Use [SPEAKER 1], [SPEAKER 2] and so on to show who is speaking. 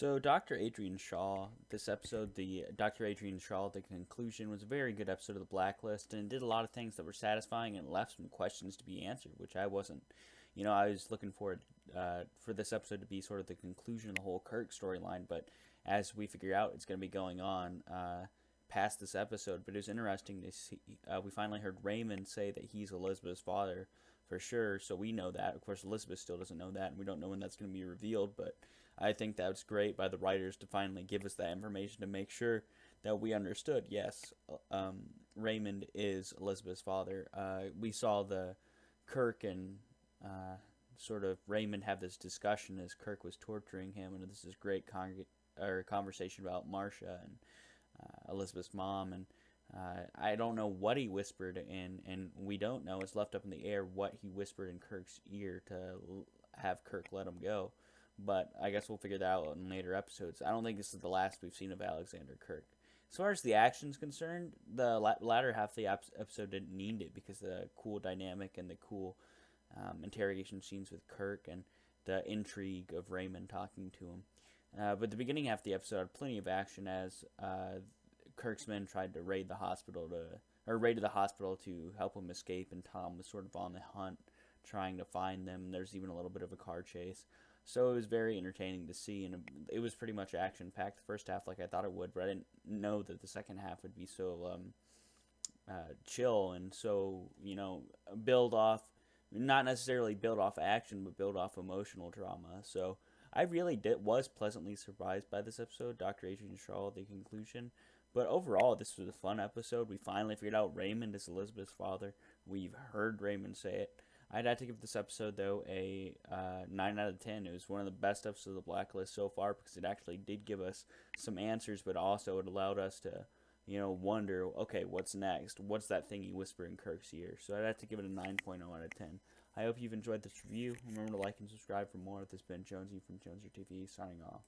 [SPEAKER 1] So, Dr. Adrian Shaw, this episode, the Dr. Adrian Shaw, the conclusion was a very good episode of the Blacklist and did a lot of things that were satisfying and left some questions to be answered, which I wasn't. I was looking forward for this episode to be sort of the conclusion of the whole Kirk storyline, but as we figure out, it's going to be going on past this episode. But it was interesting to see. We finally heard Raymond say that he's Elizabeth's father for sure, so we know that. Of course, Elizabeth still doesn't know that, and we don't know when that's going to be revealed, but I think that was great by the writers to finally give us that information to make sure that we understood. Yes, Raymond is Elizabeth's father. We saw the Kirk and sort of Raymond have this discussion as Kirk was torturing him, and this is great conversation about Marcia and Elizabeth's mom. And I don't know what he whispered, and we don't know. It's left up in the air what he whispered in Kirk's ear to have Kirk let him go. But I guess we'll figure that out in later episodes. I don't think this is the last we've seen of Alexander Kirk. As far as the action's concerned, the latter half of the episode didn't need it because of the cool dynamic and the cool interrogation scenes with Kirk and the intrigue of Raymond talking to him. But the beginning half of the episode had plenty of action as Kirk's men tried to raided the hospital to help him escape, and Tom was sort of on the hunt trying to find them. There's even a little bit of a car chase. So it was very entertaining to see, and it was pretty much action-packed the first half like I thought it would, but I didn't know that the second half would be so chill and so, not necessarily build off action, but build off emotional drama. So I really was pleasantly surprised by this episode, Dr. Adrian Shaw, the conclusion. But overall, this was a fun episode. We finally figured out Raymond is Elizabeth's father. We've heard Raymond say it. I'd have to give this episode, though, a 9 out of 10. It was one of the best episodes of the Blacklist so far because it actually did give us some answers, but also it allowed us to, wonder, okay, what's next? What's that thing you whisper in Kirk's ear? So I'd have to give it a 9.0 out of 10. I hope you've enjoyed this review. Remember to like and subscribe for more. This has been Jonesy from Joneser TV, signing off.